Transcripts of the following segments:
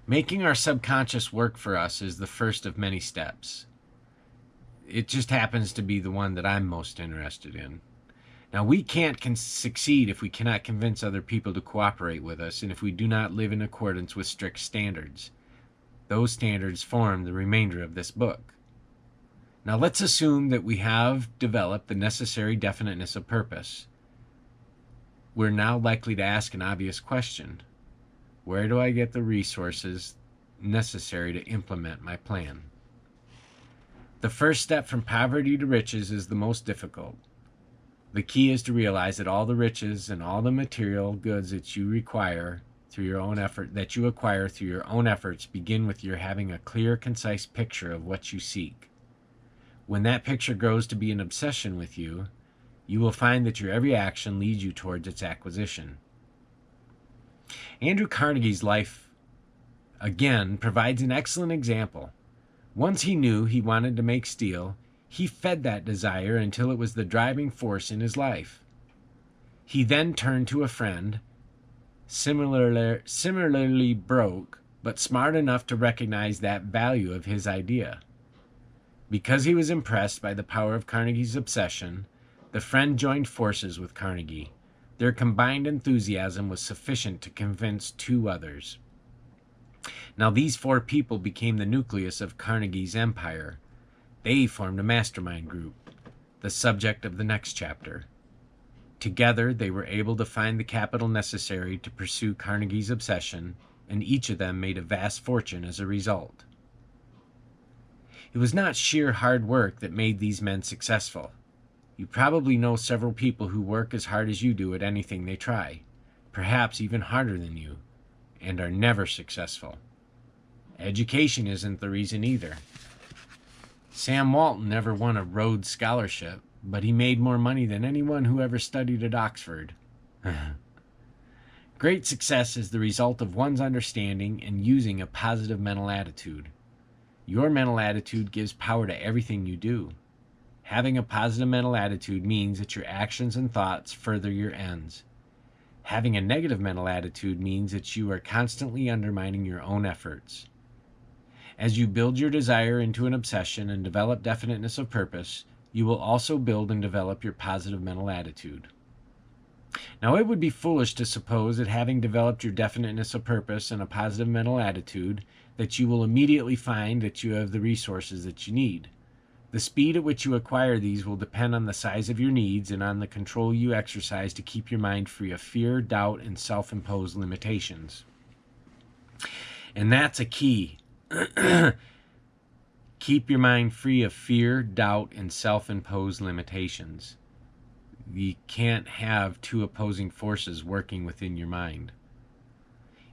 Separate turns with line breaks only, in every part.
Making our subconscious work for us is the first of many steps. It just happens to be the one that I'm most interested in. Now, we can't succeed if we cannot convince other people to cooperate with us and if we do not live in accordance with strict standards. Those standards form the remainder of this book. Now, let's assume that we have developed the necessary definiteness of purpose. We're now likely to ask an obvious question. Where do I get the resources necessary to implement my plan? The first step from poverty to riches is the most difficult. The key is to realize that all the riches and all the material goods that you acquire through your own efforts begin with your having a clear, concise picture of what you seek. When that picture grows to be an obsession with you, you will find that your every action leads you towards its acquisition. Andrew Carnegie's life, again, provides an excellent example. Once he knew he wanted to make steel, he fed that desire until it was the driving force in his life. He then turned to a friend, similarly broke, but smart enough to recognize that value of his idea. Because he was impressed by the power of Carnegie's obsession, the friend joined forces with Carnegie. Their combined enthusiasm was sufficient to convince 2 others. Now these 4 people became the nucleus of Carnegie's empire. They formed a Mastermind Group, the subject of the next chapter. Together, they were able to find the capital necessary to pursue Carnegie's obsession, and each of them made a vast fortune as a result. It was not sheer hard work that made these men successful. You probably know several people who work as hard as you do at anything they try, perhaps even harder than you, and are never successful. Education isn't the reason either. Sam Walton never won a Rhodes Scholarship, but he made more money than anyone who ever studied at Oxford. Great success is the result of one's understanding and using a positive mental attitude. Your mental attitude gives power to everything you do. Having a positive mental attitude means that your actions and thoughts further your ends. Having a negative mental attitude means that you are constantly undermining your own efforts. As you build your desire into an obsession and develop definiteness of purpose, you will also build and develop your positive mental attitude. Now, it would be foolish to suppose that having developed your definiteness of purpose and a positive mental attitude, that you will immediately find that you have the resources that you need. The speed at which you acquire these will depend on the size of your needs and on the control you exercise to keep your mind free of fear, doubt, and self-imposed limitations. And that's a key. Keep your mind free of fear, doubt, and self-imposed limitations. You can't have 2 opposing forces working within your mind.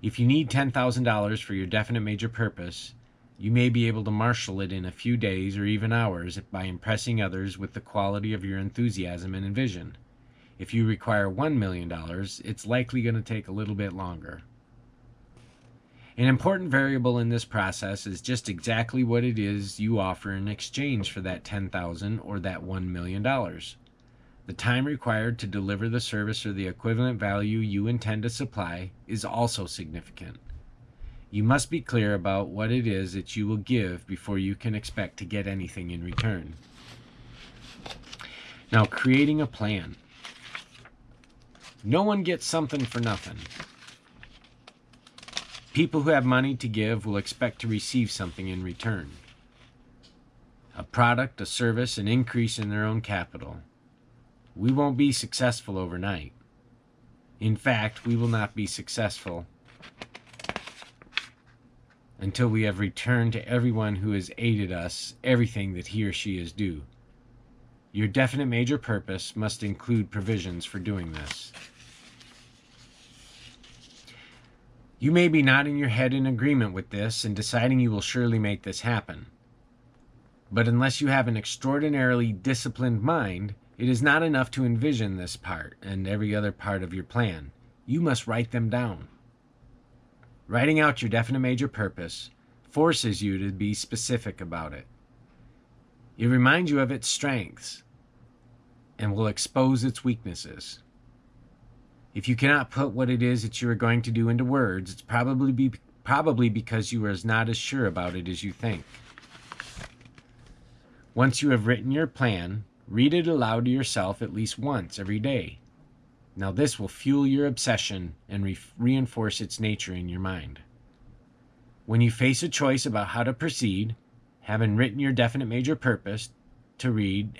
If you need $10,000 for your definite major purpose, you may be able to marshal it in a few days or even hours by impressing others with the quality of your enthusiasm and vision. If you require $1 million, it's likely going to take a little bit longer. An important variable in this process is just exactly what it is you offer in exchange for that $10,000 or that $1 million. The time required to deliver the service or the equivalent value you intend to supply is also significant. You must be clear about what it is that you will give before you can expect to get anything in return. Now, creating a plan. No one gets something for nothing. People who have money to give will expect to receive something in return. A product, a service, an increase in their own capital. We won't be successful overnight. In fact, we will not be successful until we have returned to everyone who has aided us everything that he or she is due. Your definite major purpose must include provisions for doing this. You may be nodding your head in agreement with this and deciding you will surely make this happen. But unless you have an extraordinarily disciplined mind, it is not enough to envision this part and every other part of your plan. You must write them down. Writing out your definite major purpose forces you to be specific about it. It reminds you of its strengths and will expose its weaknesses. If you cannot put what it is that you are going to do into words, it's probably probably because you are not as sure about it as you think. Once you have written your plan, read it aloud to yourself at least once every day. Now this will fuel your obsession and reinforce its nature in your mind. When you face a choice about how to proceed, having your definite major purpose to read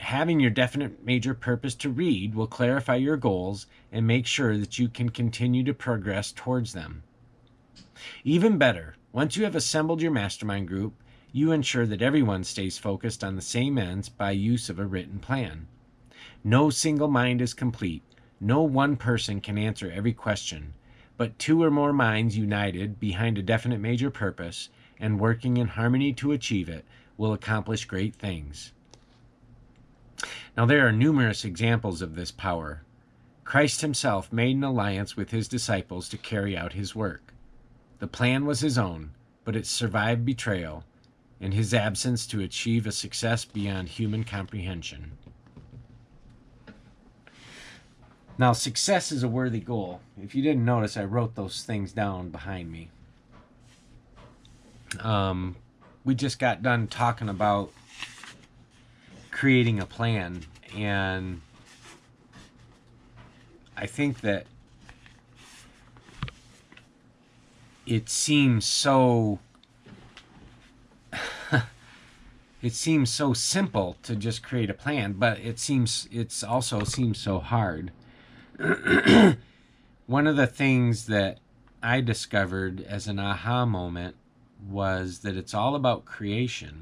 will clarify your goals and make sure that you can continue to progress towards them. Even better, once you have assembled your mastermind group, you ensure that everyone stays focused on the same ends by use of a written plan. No single mind is complete. No one person can answer every question, but two or more minds united behind a definite major purpose and working in harmony to achieve it will accomplish great things. Now, there are numerous examples of this power. Christ himself made an alliance with his disciples to carry out his work. The plan was his own, but it survived betrayal and his absence to achieve a success beyond human comprehension. Now, success is a worthy goal. If you didn't notice, I wrote those things down behind me. We just got done talking about creating a plan, and I think that it seems so simple to just create a plan, but it also seems so hard. One of the things that I discovered as an aha moment was that it's all about creation.